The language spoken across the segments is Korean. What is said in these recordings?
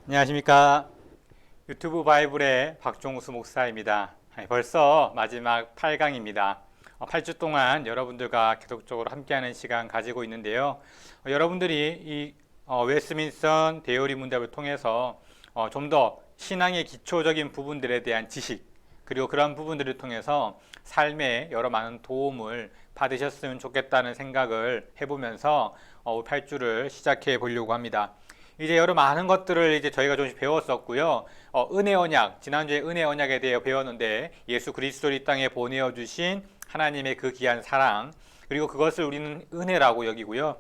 안녕하십니까. 유튜브 바이블의 박종수 목사입니다. 벌써 마지막 8강입니다. 8주 동안 여러분들과 계속적으로 함께하는 시간 가지고 있는데요. 여러분들이 이 웨스민스턴 대요리 문답을 통해서 좀 더 신앙의 기초적인 부분들에 대한 지식, 그리고 그런 부분들을 통해서 삶에 여러 많은 도움을 받으셨으면 좋겠다는 생각을 해보면서 8주를 시작해 보려고 합니다. 이제 여러 많은 것들을 이제 저희가 조금씩 배웠었고요. 은혜 언약, 지난주에 은혜 언약에 대해 배웠는데 예수 그리스도를 이 땅에 보내어 주신 하나님의 그 귀한 사랑, 그리고 그것을 우리는 은혜라고 여기고요.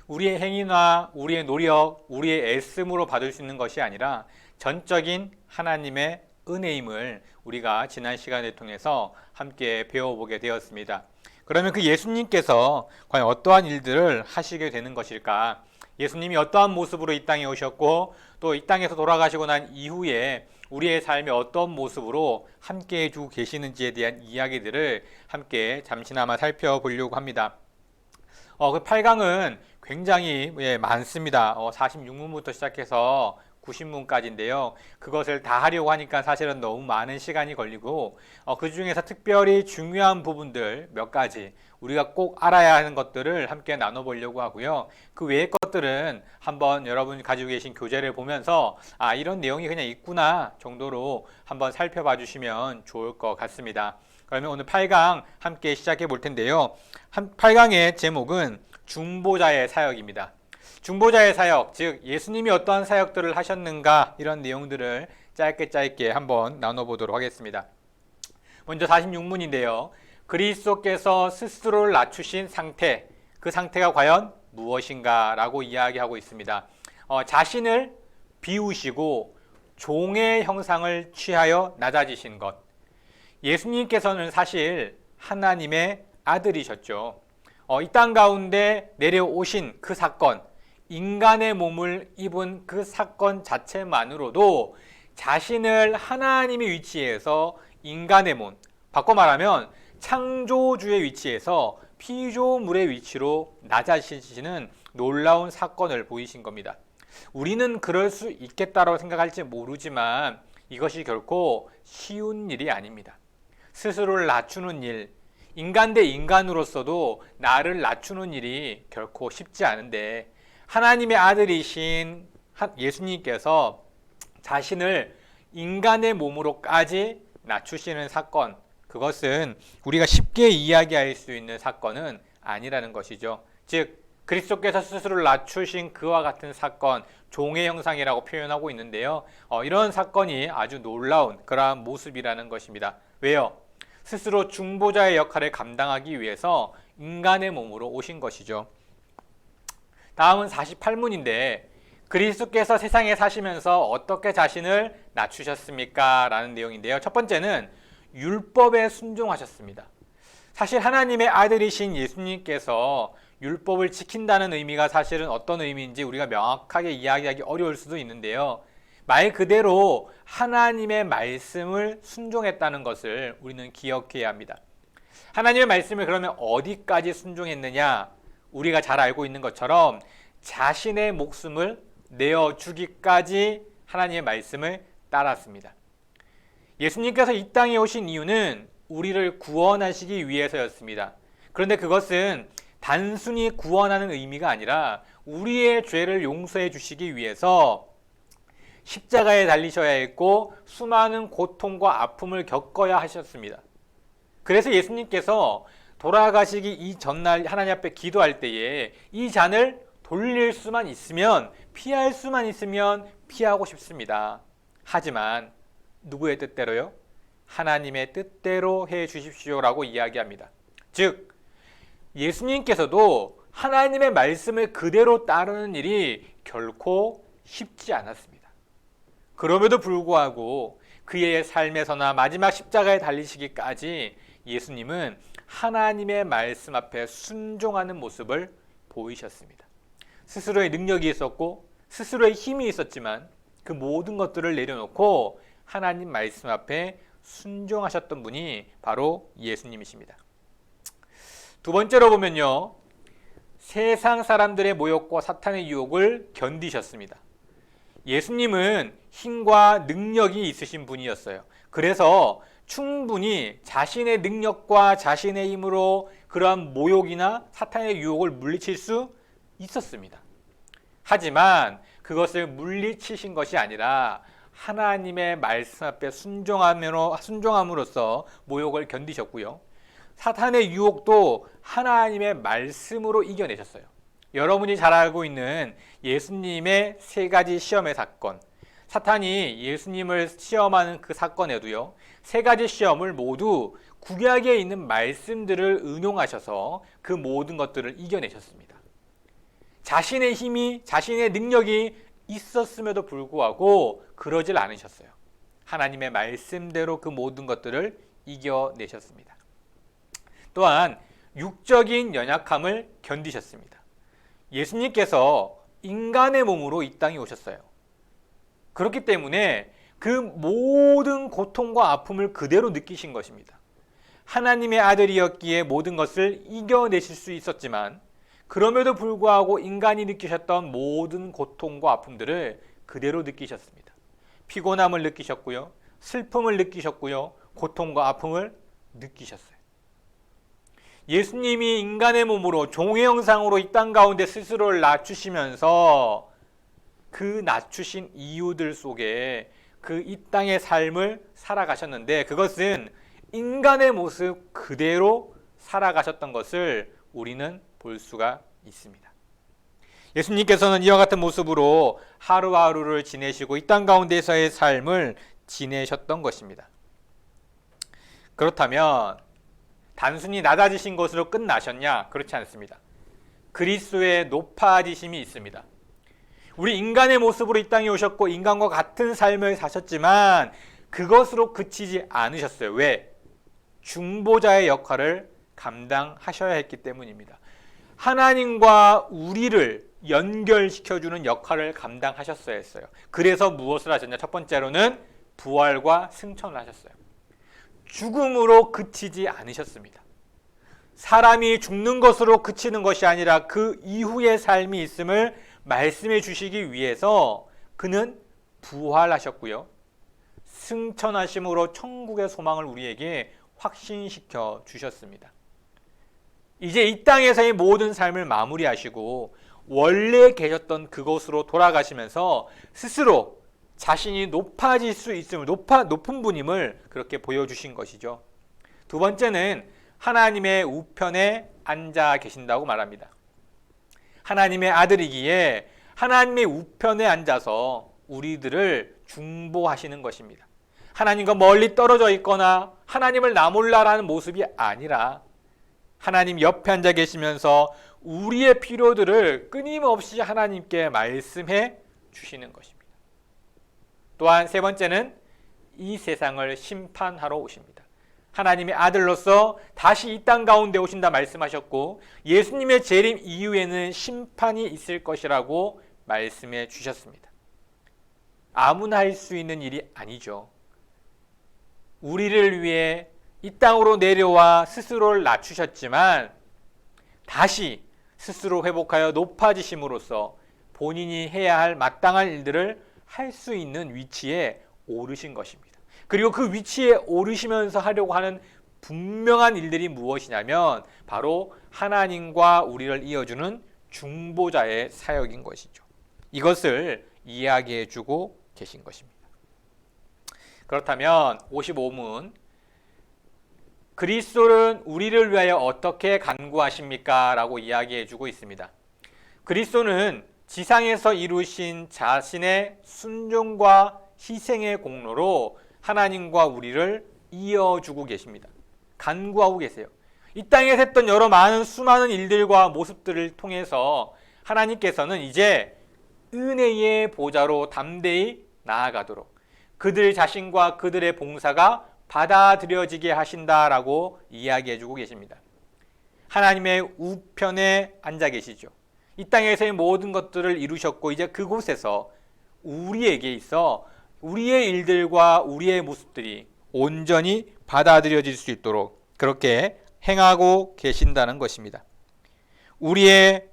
우리의 행위나 우리의 노력, 우리의 애씀으로 받을 수 있는 것이 아니라 전적인 하나님의 은혜임을 우리가 지난 시간을 통해서 함께 배워보게 되었습니다. 그러면 그 예수님께서 과연 어떠한 일들을 하시게 되는 것일까? 예수님이 어떠한 모습으로 이 땅에 오셨고 또 이 땅에서 돌아가시고 난 이후에 우리의 삶에 어떤 모습으로 함께 해주고 계시는지에 대한 이야기들을 함께 잠시나마 살펴보려고 합니다. 그 8강은 굉장히 많습니다. 46문부터 시작해서 90문까지인데요. 그것을 다 하려고 하니까 사실은 너무 많은 시간이 걸리고 그 중에서 특별히 중요한 부분들 몇 가지 우리가 꼭 알아야 하는 것들을 함께 나눠보려고 하고요. 그 외의 것들은 한번 여러분 가지고 계신 교재를 보면서 이런 내용이 그냥 있구나 정도로 한번 살펴봐 주시면 좋을 것 같습니다. 그러면 오늘 8강 함께 시작해 볼 텐데요. 8강의 제목은 중보자의 사역입니다. 중보자의 사역, 즉 예수님이 어떠한 사역들을 하셨는가 이런 내용들을 짧게 한번 나눠보도록 하겠습니다. 먼저 46문인데요. 그리스도께서 스스로를 낮추신 상태, 그 상태가 과연 무엇인가 라고 이야기하고 있습니다. 자신을 비우시고 종의 형상을 취하여 낮아지신 것. 예수님께서는 사실 하나님의 아들이셨죠. 이 땅 가운데 내려오신 그 사건, 인간의 몸을 입은 그 사건 자체만으로도 자신을 하나님의 위치에서 인간의 몸, 바꿔 말하면 창조주의 위치에서 피조물의 위치로 낮아지시는 놀라운 사건을 보이신 겁니다. 우리는 그럴 수 있겠다고 생각할지 모르지만 이것이 결코 쉬운 일이 아닙니다. 스스로를 낮추는 일, 인간 대 인간으로서도 나를 낮추는 일이 결코 쉽지 않은데 하나님의 아들이신 예수님께서 자신을 인간의 몸으로까지 낮추시는 사건, 그것은 우리가 쉽게 이야기할 수 있는 사건은 아니라는 것이죠. 즉 그리스도께서 스스로를 낮추신 그와 같은 사건, 종의 형상이라고 표현하고 있는데요. 이런 사건이 아주 놀라운 그러한 모습이라는 것입니다. 왜요? 스스로 중보자의 역할을 감당하기 위해서 인간의 몸으로 오신 것이죠. 다음은 48문인데 그리스도께서 세상에 사시면서 어떻게 자신을 낮추셨습니까? 라는 내용인데요. 첫 번째는 율법에 순종하셨습니다. 사실 하나님의 아들이신 예수님께서 율법을 지킨다는 의미가 사실은 어떤 의미인지 우리가 명확하게 이야기하기 어려울 수도 있는데요. 말 그대로 하나님의 말씀을 순종했다는 것을 우리는 기억해야 합니다. 하나님의 말씀을 그러면 어디까지 순종했느냐? 우리가 잘 알고 있는 것처럼 자신의 목숨을 내어주기까지 하나님의 말씀을 따랐습니다. 예수님께서 이 땅에 오신 이유는 우리를 구원하시기 위해서였습니다. 그런데 그것은 단순히 구원하는 의미가 아니라 우리의 죄를 용서해 주시기 위해서 십자가에 달리셔야 했고 수많은 고통과 아픔을 겪어야 하셨습니다. 그래서 예수님께서 돌아가시기 이 전날 하나님 앞에 기도할 때에 이 잔을 돌릴 수만 있으면, 피할 수만 있으면 피하고 싶습니다. 하지만 누구의 뜻대로요? 하나님의 뜻대로 해 주십시오라고 이야기합니다. 즉 예수님께서도 하나님의 말씀을 그대로 따르는 일이 결코 쉽지 않았습니다. 그럼에도 불구하고 그의 삶에서나 마지막 십자가에 달리시기까지 예수님은 하나님의 말씀 앞에 순종하는 모습을 보이셨습니다. 스스로의 능력이 있었고 스스로의 힘이 있었지만 그 모든 것들을 내려놓고 하나님 말씀 앞에 순종하셨던 분이 바로 예수님이십니다. 두 번째로 보면요, 세상 사람들의 모욕과 사탄의 유혹을 견디셨습니다. 예수님은 힘과 능력이 있으신 분이었어요. 그래서 충분히 자신의 능력과 자신의 힘으로 그러한 모욕이나 사탄의 유혹을 물리칠 수 있었습니다. 하지만 그것을 물리치신 것이 아니라 하나님의 말씀 앞에 순종함으로써 모욕을 견디셨고요. 사탄의 유혹도 하나님의 말씀으로 이겨내셨어요. 여러분이 잘 알고 있는 예수님의 세 가지 시험의 사건, 사탄이 예수님을 시험하는 그 사건에도요, 세 가지 시험을 모두 구약에 있는 말씀들을 응용하셔서 그 모든 것들을 이겨내셨습니다. 자신의 힘이, 자신의 능력이 있었음에도 불구하고 그러질 않으셨어요. 하나님의 말씀대로 그 모든 것들을 이겨내셨습니다. 또한 육적인 연약함을 견디셨습니다. 예수님께서 인간의 몸으로 이 땅에 오셨어요. 그렇기 때문에 그 모든 고통과 아픔을 그대로 느끼신 것입니다. 하나님의 아들이었기에 모든 것을 이겨내실 수 있었지만 그럼에도 불구하고 인간이 느끼셨던 모든 고통과 아픔들을 그대로 느끼셨습니다. 피곤함을 느끼셨고요. 슬픔을 느끼셨고요. 고통과 아픔을 느끼셨어요. 예수님이 인간의 몸으로 종의 형상으로 이 땅 가운데 스스로를 낮추시면서 그 낮추신 이유들 속에 그 이 땅의 삶을 살아가셨는데 그것은 인간의 모습 그대로 살아가셨던 것을 우리는 볼 수가 있습니다. 예수님께서는 이와 같은 모습으로 하루하루를 지내시고 이 땅 가운데서의 삶을 지내셨던 것입니다. 그렇다면 단순히 낮아지신 것으로 끝나셨냐? 그렇지 않습니다. 그리스도의 높아지심이 있습니다. 우리 인간의 모습으로 이 땅에 오셨고 인간과 같은 삶을 사셨지만 그것으로 그치지 않으셨어요. 왜? 중보자의 역할을 감당하셔야 했기 때문입니다. 하나님과 우리를 연결시켜주는 역할을 감당하셨어야 했어요. 그래서 무엇을 하셨냐? 첫 번째로는 부활과 승천을 하셨어요. 죽음으로 그치지 않으셨습니다. 사람이 죽는 것으로 그치는 것이 아니라 그 이후의 삶이 있음을 말씀해 주시기 위해서 그는 부활하셨고요. 승천하심으로 천국의 소망을 우리에게 확신시켜 주셨습니다. 이제 이 땅에서의 모든 삶을 마무리하시고 원래 계셨던 그곳으로 돌아가시면서 스스로 자신이 높아질 수 있음을 높은 분임을 그렇게 보여주신 것이죠. 두 번째는 하나님의 우편에 앉아 계신다고 말합니다. 하나님의 아들이기에 하나님의 우편에 앉아서 우리들을 중보하시는 것입니다. 하나님과 멀리 떨어져 있거나 하나님을 나 몰라라는 모습이 아니라 하나님 옆에 앉아 계시면서 우리의 필요들을 끊임없이 하나님께 말씀해 주시는 것입니다. 또한 세 번째는 이 세상을 심판하러 오십니다. 하나님의 아들로서 다시 이 땅 가운데 오신다 말씀하셨고 예수님의 재림 이후에는 심판이 있을 것이라고 말씀해 주셨습니다. 아무나 할 수 있는 일이 아니죠. 우리를 위해 이 땅으로 내려와 스스로를 낮추셨지만 다시 스스로 회복하여 높아지심으로써 본인이 해야 할 마땅한 일들을 할 수 있는 위치에 오르신 것입니다. 그리고 그 위치에 오르시면서 하려고 하는 분명한 일들이 무엇이냐면 바로 하나님과 우리를 이어주는 중보자의 사역인 것이죠. 이것을 이야기해 주고 계신 것입니다. 그렇다면 55문 그리스도는 우리를 위하여 어떻게 간구하십니까? 라고 이야기해 주고 있습니다. 그리스도는 지상에서 이루신 자신의 순종과 희생의 공로로 하나님과 우리를 이어주고 계십니다. 간구하고 계세요. 이 땅에 했던 여러 수많은 일들과 모습들을 통해서 하나님께서는 이제 은혜의 보좌로 담대히 나아가도록 그들 자신과 그들의 봉사가 받아들여지게 하신다라고 이야기해주고 계십니다. 하나님의 우편에 앉아 계시죠. 이 땅에서의 모든 것들을 이루셨고 이제 그곳에서 우리에게 있어 우리의 일들과 우리의 모습들이 온전히 받아들여질 수 있도록 그렇게 행하고 계신다는 것입니다. 우리의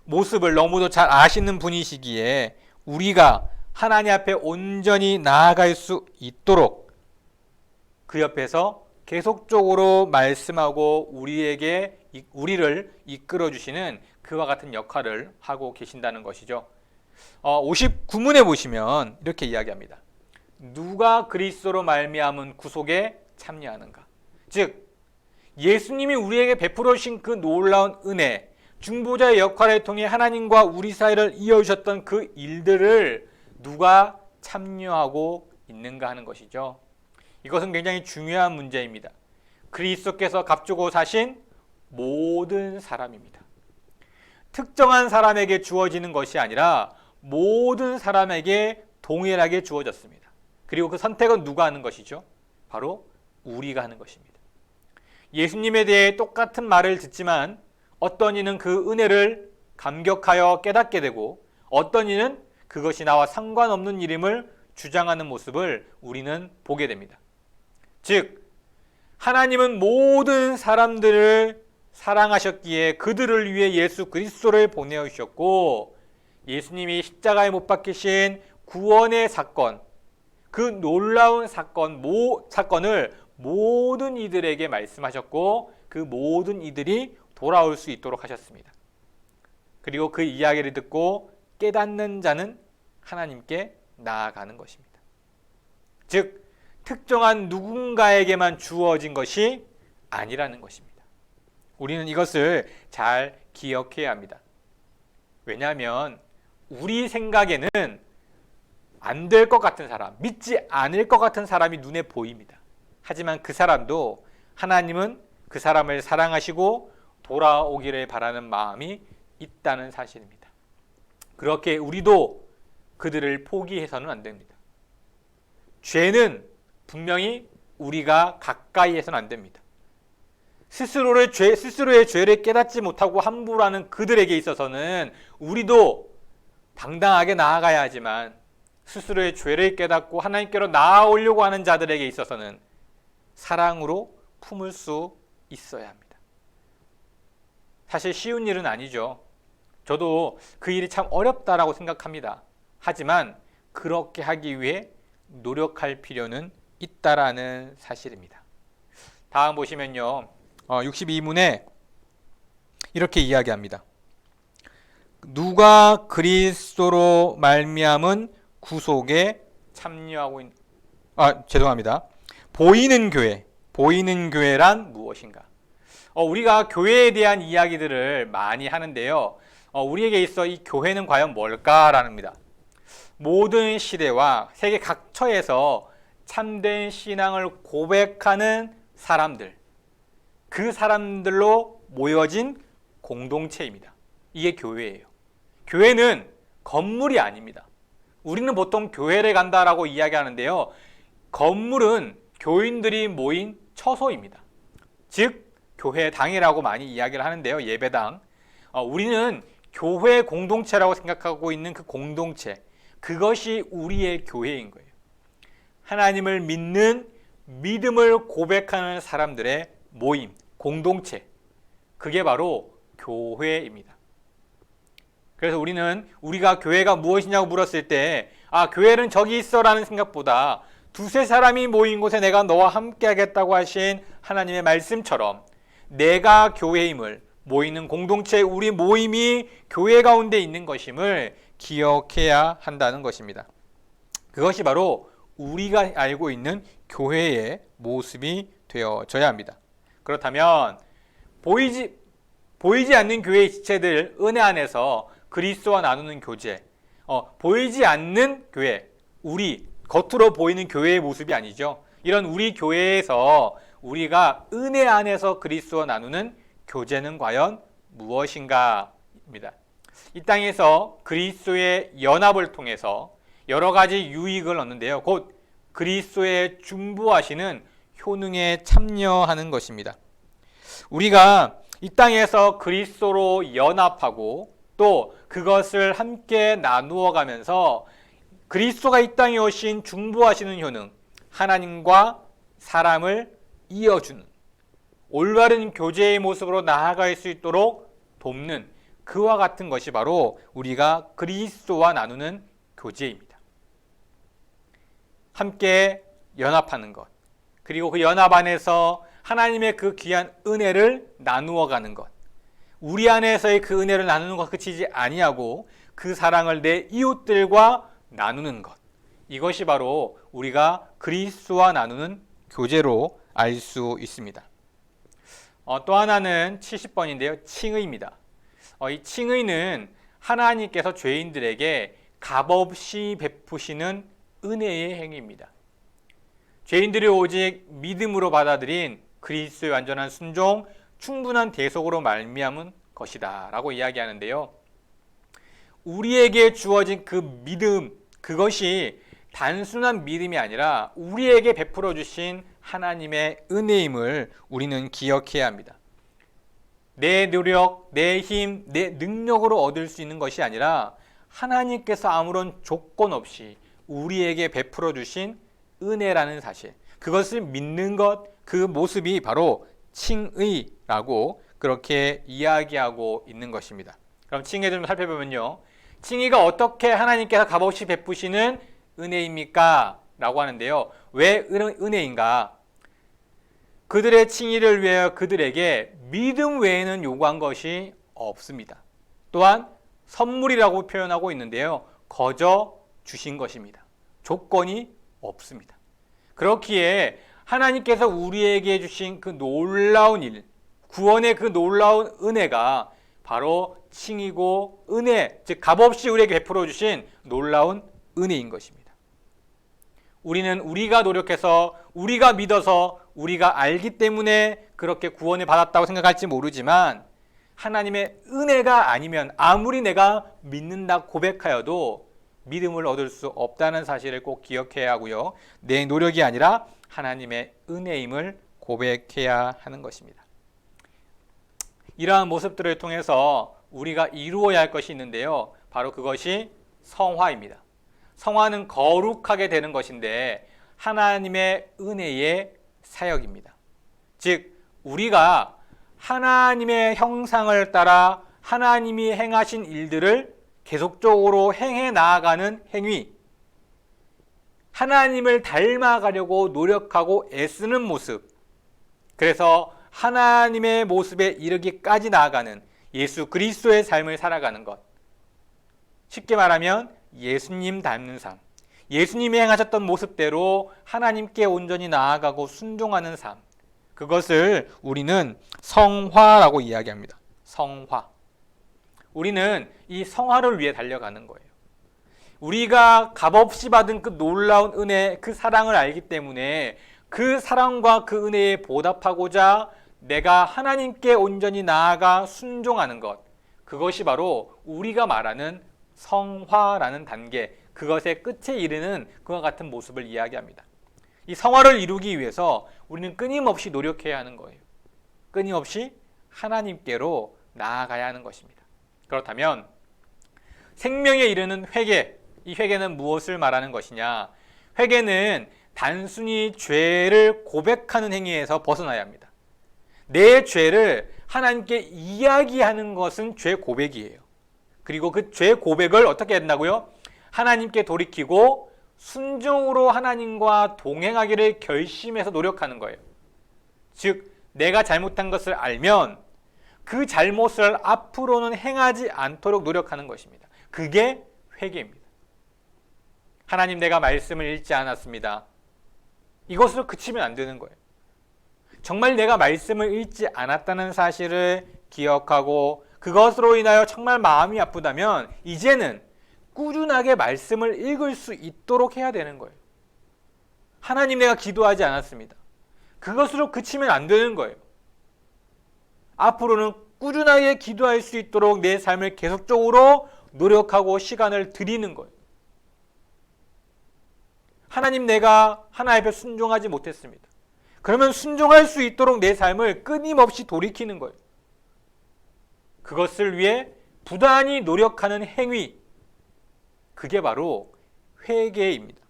모습을 너무도 잘 아시는 분이시기에 우리가 하나님 앞에 온전히 나아갈 수 있도록 그 옆에서 계속적으로 말씀하고 우리를 이끌어 주시는 그와 같은 역할을 하고 계신다는 것이죠. 59문에 보시면 이렇게 이야기합니다. 누가 그리스도로 말미암은 구속에 참여하는가? 즉 예수님이 우리에게 베풀어 주신 그 놀라운 은혜, 중보자의 역할을 통해 하나님과 우리 사이를 이어주셨던 그 일들을 누가 참여하고 있는가 하는 것이죠. 이것은 굉장히 중요한 문제입니다. 그리스도께서 값주고 사신 모든 사람입니다. 특정한 사람에게 주어지는 것이 아니라 모든 사람에게 동일하게 주어졌습니다. 그리고 그 선택은 누가 하는 것이죠? 바로 우리가 하는 것입니다. 예수님에 대해 똑같은 말을 듣지만 어떤 이는 그 은혜를 감격하여 깨닫게 되고 어떤 이는 그것이 나와 상관없는 일임을 주장하는 모습을 우리는 보게 됩니다. 즉 하나님은 모든 사람들을 사랑하셨기에 그들을 위해 예수 그리스도를 보내주셨고 예수님이 십자가에 못 박히신 구원의 사건, 그 놀라운 사건을 모든 이들에게 말씀하셨고 그 모든 이들이 돌아올 수 있도록 하셨습니다. 그리고 그 이야기를 듣고 깨닫는 자는 하나님께 나아가는 것입니다. 즉 특정한 누군가에게만 주어진 것이 아니라는 것입니다. 우리는 이것을 잘 기억해야 합니다. 왜냐하면 우리 생각에는 안 될 것 같은 사람, 믿지 않을 것 같은 사람이 눈에 보입니다. 하지만 그 사람도 하나님은 그 사람을 사랑하시고 돌아오기를 바라는 마음이 있다는 사실입니다. 그렇게 우리도 그들을 포기해서는 안 됩니다. 죄는 분명히 우리가 가까이 해서는 안 됩니다. 스스로의 죄를 깨닫지 못하고 함부로 하는 그들에게 있어서는 우리도 당당하게 나아가야 하지만 스스로의 죄를 깨닫고 하나님께로 나아오려고 하는 자들에게 있어서는 사랑으로 품을 수 있어야 합니다. 사실 쉬운 일은 아니죠. 저도 그 일이 참 어렵다라고 생각합니다. 하지만 그렇게 하기 위해 노력할 필요는 있다라는 사실입니다. 다음 보시면요. 62문에 이렇게 이야기합니다. 누가 그리스도로 말미암은 구속에 참여하고 있는 죄송합니다. 보이는 교회란 무엇인가? 우리가 교회에 대한 이야기들을 많이 하는데요. 우리에게 있어 이 교회는 과연 뭘까라는입니다. 모든 시대와 세계 각처에서 참된 신앙을 고백하는 사람들, 그 사람들로 모여진 공동체입니다. 이게 교회예요. 교회는 건물이 아닙니다. 우리는 보통 교회를 간다라고 이야기하는데요. 건물은 교인들이 모인 처소입니다. 즉 교회당이라고 많이 이야기를 하는데요. 예배당. 우리는 교회 공동체라고 생각하고 있는 그 공동체, 그것이 우리의 교회인 거예요. 하나님을 믿는 믿음을 고백하는 사람들의 모임, 공동체, 그게 바로 교회입니다. 그래서 우리가 교회가 무엇이냐고 물었을 때 교회는 저기 있어라는 생각보다 두세 사람이 모인 곳에 내가 너와 함께 하겠다고 하신 하나님의 말씀처럼 내가 교회임을, 모이는 공동체, 우리 모임이 교회 가운데 있는 것임을 기억해야 한다는 것입니다. 그것이 바로 우리가 알고 있는 교회의 모습이 되어져야 합니다. 그렇다면 보이지 않는 교회의 지체들 은혜 안에서 그리스도와 나누는 교제, 보이지 않는 교회, 우리 겉으로 보이는 교회의 모습이 아니죠. 이런 우리 교회에서 우리가 은혜 안에서 그리스도와 나누는 교제는 과연 무엇인가입니다. 이 땅에서 그리스도의 연합을 통해서 여러 가지 유익을 얻는데요. 곧 그리스도의 중보하시는 효능에 참여하는 것입니다. 우리가 이 땅에서 그리스도로 연합하고 또 그것을 함께 나누어 가면서 그리스도가 이 땅에 오신 중보하시는 효능, 하나님과 사람을 이어주는 올바른 교제의 모습으로 나아갈 수 있도록 돕는 그와 같은 것이 바로 우리가 그리스도와 나누는 교제입니다. 함께 연합하는 것, 그리고 그 연합 안에서 하나님의 그 귀한 은혜를 나누어 가는 것, 우리 안에서의 그 은혜를 나누는 것 그치지 아니하고 그 사랑을 내 이웃들과 나누는 것, 이것이 바로 우리가 그리스도와 나누는 교제로 알 수 있습니다. 또 하나는 70번인데요. 칭의입니다. 이 칭의는 하나님께서 죄인들에게 값없이 베푸시는 은혜의 행위입니다. 죄인들이 오직 믿음으로 받아들인 그리스도의 완전한 순종, 충분한 대속으로 말미암은 것이다 라고 이야기하는데요. 우리에게 주어진 그 믿음, 그것이 단순한 믿음이 아니라 우리에게 베풀어 주신 하나님의 은혜임을 우리는 기억해야 합니다. 내 노력, 내 힘, 내 능력으로 얻을 수 있는 것이 아니라 하나님께서 아무런 조건 없이 우리에게 베풀어 주신 은혜라는 사실, 그것을 믿는 것, 그 모습이 바로 칭의라고 그렇게 이야기하고 있는 것입니다. 그럼 칭의 좀 살펴보면요, 칭의가 어떻게 하나님께서 값없이 베푸시는 은혜입니까? 라고 하는데요. 왜 은혜인가? 그들의 칭의를 위하여 그들에게 믿음 외에는 요구한 것이 없습니다. 또한 선물이라고 표현하고 있는데요. 거저 주신 것입니다. 조건이 없습니다. 그렇기에 하나님께서 우리에게 주신 그 놀라운 일, 구원의 그 놀라운 은혜가 바로 칭의고 은혜, 즉 값없이 우리에게 베풀어 주신 놀라운 은혜인 것입니다. 우리는 우리가 노력해서, 우리가 믿어서, 우리가 알기 때문에 그렇게 구원을 받았다고 생각할지 모르지만 하나님의 은혜가 아니면 아무리 내가 믿는다 고백하여도 믿음을 얻을 수 없다는 사실을 꼭 기억해야 하고요. 내 노력이 아니라 하나님의 은혜임을 고백해야 하는 것입니다. 이러한 모습들을 통해서 우리가 이루어야 할 것이 있는데요. 바로 그것이 성화입니다. 성화는 거룩하게 되는 것인데 하나님의 은혜의 사역입니다. 즉 우리가 하나님의 형상을 따라 하나님이 행하신 일들을 계속적으로 행해 나아가는 행위, 하나님을 닮아가려고 노력하고 애쓰는 모습, 그래서 하나님의 모습에 이르기까지 나아가는 예수 그리스도의 삶을 살아가는 것, 쉽게 말하면 예수님 닮는 삶, 예수님이 행하셨던 모습대로 하나님께 온전히 나아가고 순종하는 삶, 그것을 우리는 성화라고 이야기합니다. 성화. 우리는 이 성화를 위해 달려가는 거예요. 우리가 값없이 받은 그 놀라운 은혜, 그 사랑을 알기 때문에 그 사랑과 그 은혜에 보답하고자 내가 하나님께 온전히 나아가 순종하는 것, 그것이 바로 우리가 말하는 성화라는 단계, 그것의 끝에 이르는 그와 같은 모습을 이야기합니다. 이 성화를 이루기 위해서 우리는 끊임없이 노력해야 하는 거예요. 끊임없이 하나님께로 나아가야 하는 것입니다. 그렇다면 생명에 이르는 회개, 이 회개는 무엇을 말하는 것이냐? 회개는 단순히 죄를 고백하는 행위에서 벗어나야 합니다. 내 죄를 하나님께 이야기하는 것은 죄 고백이에요. 그리고 그 죄 고백을 어떻게 한다고요? 하나님께 돌이키고 순종으로 하나님과 동행하기를 결심해서 노력하는 거예요. 즉 내가 잘못한 것을 알면 그 잘못을 앞으로는 행하지 않도록 노력하는 것입니다. 그게 회개입니다. 하나님, 내가 말씀을 읽지 않았습니다. 이것으로 그치면 안 되는 거예요. 정말 내가 말씀을 읽지 않았다는 사실을 기억하고 그것으로 인하여 정말 마음이 아프다면 이제는 꾸준하게 말씀을 읽을 수 있도록 해야 되는 거예요. 하나님, 내가 기도하지 않았습니다. 그것으로 그치면 안 되는 거예요. 앞으로는 꾸준하게 기도할 수 있도록 내 삶을 계속적으로 노력하고 시간을 드리는 거예요. 하나님, 내가 하나님 앞에 순종하지 못했습니다. 그러면 순종할 수 있도록 내 삶을 끊임없이 돌이키는 거예요. 그것을 위해 부단히 노력하는 행위, 그게 바로 회개입니다.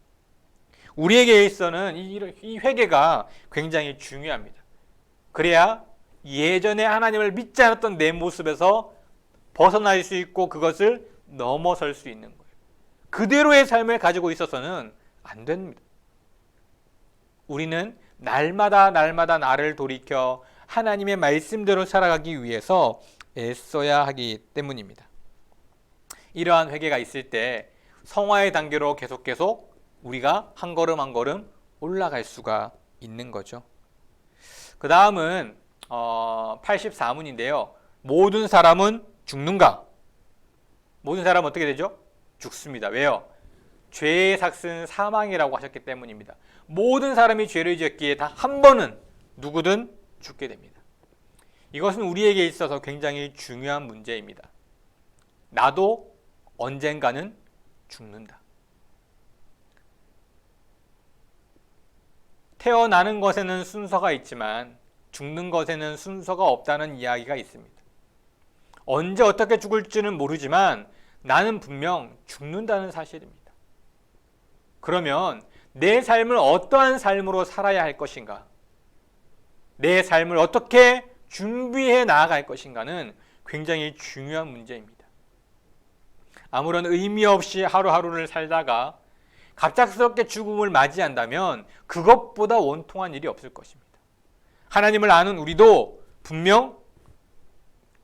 우리에게 있어서는 이 회개가 굉장히 중요합니다. 그래야 예전에 하나님을 믿지 않았던 내 모습에서 벗어날 수 있고 그것을 넘어설 수 있는 거예요. 그대로의 삶을 가지고 있어서는 안 됩니다. 우리는 날마다 나를 돌이켜 하나님의 말씀대로 살아가기 위해서 애써야 하기 때문입니다. 이러한 회개가 있을 때 성화의 단계로 계속 우리가 한 걸음 한 걸음 올라갈 수가 있는 거죠. 그 다음은 84문인데요. 모든 사람은 죽는가? 모든 사람은 어떻게 되죠? 죽습니다. 왜요? 죄의 삭은 사망이라고 하셨기 때문입니다. 모든 사람이 죄를 지었기에 다 한 번은 누구든 죽게 됩니다. 이것은 우리에게 있어서 굉장히 중요한 문제입니다. 나도 언젠가는 죽는다. 태어나는 것에는 순서가 있지만 죽는 것에는 순서가 없다는 이야기가 있습니다. 언제 어떻게 죽을지는 모르지만 나는 분명 죽는다는 사실입니다. 그러면 내 삶을 어떠한 삶으로 살아야 할 것인가? 내 삶을 어떻게 준비해 나아갈 것인가는 굉장히 중요한 문제입니다. 아무런 의미 없이 하루하루를 살다가 갑작스럽게 죽음을 맞이한다면 그것보다 원통한 일이 없을 것입니다. 하나님을 아는 우리도 분명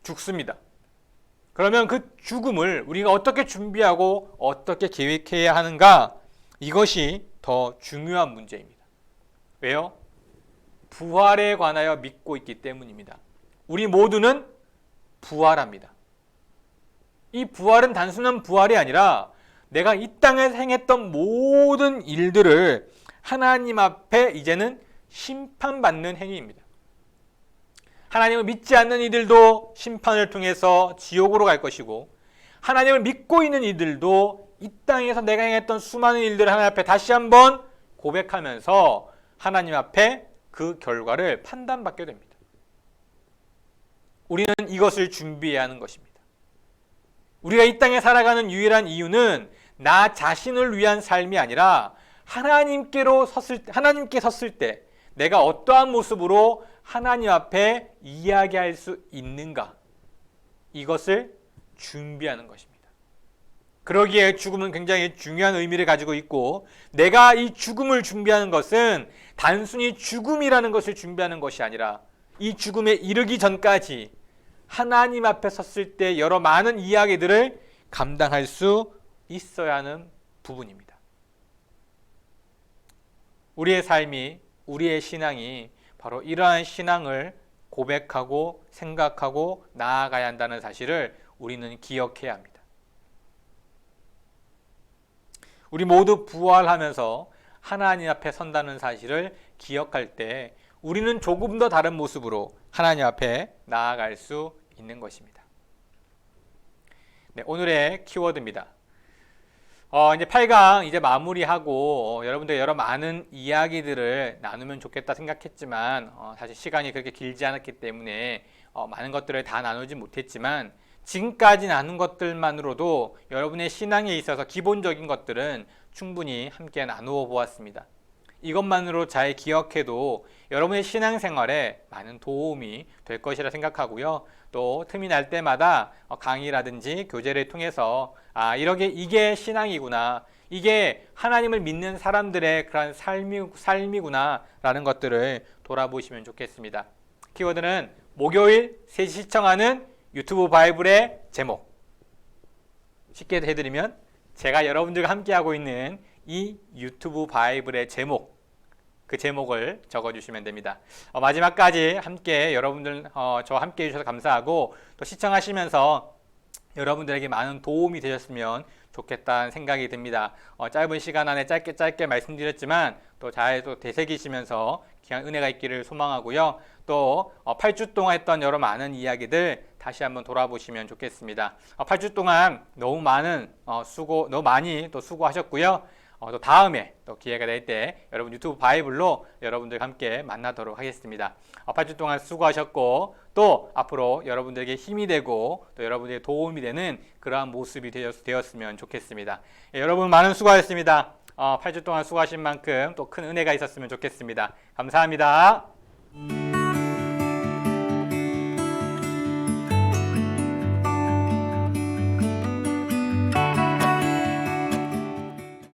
죽습니다. 그러면 그 죽음을 우리가 어떻게 준비하고 어떻게 계획해야 하는가? 이것이 더 중요한 문제입니다. 왜요? 부활에 관하여 믿고 있기 때문입니다. 우리 모두는 부활합니다. 이 부활은 단순한 부활이 아니라 내가 이 땅에서 행했던 모든 일들을 하나님 앞에 이제는 심판받는 행위입니다. 하나님을 믿지 않는 이들도 심판을 통해서 지옥으로 갈 것이고, 하나님을 믿고 있는 이들도 이 땅에서 내가 행했던 수많은 일들을 하나님 앞에 다시 한번 고백하면서 하나님 앞에 그 결과를 판단받게 됩니다. 우리는 이것을 준비해야 하는 것입니다. 우리가 이 땅에 살아가는 유일한 이유는 나 자신을 위한 삶이 아니라 하나님께 섰을 때 내가 어떠한 모습으로 하나님 앞에 이야기할 수 있는가, 이것을 준비하는 것입니다. 그러기에 죽음은 굉장히 중요한 의미를 가지고 있고, 내가 이 죽음을 준비하는 것은 단순히 죽음이라는 것을 준비하는 것이 아니라 이 죽음에 이르기 전까지 하나님 앞에 섰을 때 여러 많은 이야기들을 감당할 수 있어야 하는 부분입니다. 우리의 삶이, 우리의 신앙이 바로 이러한 신앙을 고백하고 생각하고 나아가야 한다는 사실을 우리는 기억해야 합니다. 우리 모두 부활하면서 하나님 앞에 선다는 사실을 기억할 때 우리는 조금 더 다른 모습으로 하나님 앞에 나아갈 수 있는 것입니다. 네, 오늘의 키워드입니다. 이제 8강 이제 마무리하고 여러분들 여러 많은 이야기들을 나누면 좋겠다 생각했지만 사실 시간이 그렇게 길지 않았기 때문에 많은 것들을 다 나누지 못했지만, 지금까지 나눈 것들만으로도 여러분의 신앙에 있어서 기본적인 것들은 충분히 함께 나누어 보았습니다. 이것만으로 잘 기억해도 여러분의 신앙생활에 많은 도움이 될 것이라 생각하고요. 또 틈이 날 때마다 강의라든지 교재를 통해서 이게 신앙이구나, 이게 하나님을 믿는 사람들의 그런 삶이구나 라는 것들을 돌아보시면 좋겠습니다. 키워드는 목요일 3시 시청하는 유튜브 바이블의 제목. 쉽게 해드리면 제가 여러분들과 함께하고 있는 이 유튜브 바이블의 제목, 그 제목을 적어주시면 됩니다. 마지막까지 함께 여러분들 저와 함께 해주셔서 감사하고, 또 시청하시면서 여러분들에게 많은 도움이 되셨으면 좋겠다는 생각이 듭니다. 짧은 시간 안에 짧게 말씀드렸지만 또 잘 되새기시면서 귀한 은혜가 있기를 소망하고요. 또 8주 동안 했던 여러 많은 이야기들 다시 한번 돌아보시면 좋겠습니다. 8주 동안 너무 많이 또 수고하셨고요. 또 다음에 또 기회가 될 때 여러분 유튜브 바이블로 여러분들과 함께 만나도록 하겠습니다. 8주 동안 수고하셨고, 또 앞으로 여러분들에게 힘이 되고 또 여러분들에게 도움이 되는 그러한 모습이 되었으면 좋겠습니다. 여러분 많은 수고하셨습니다. 8주 동안 수고하신 만큼 또 큰 은혜가 있었으면 좋겠습니다. 감사합니다.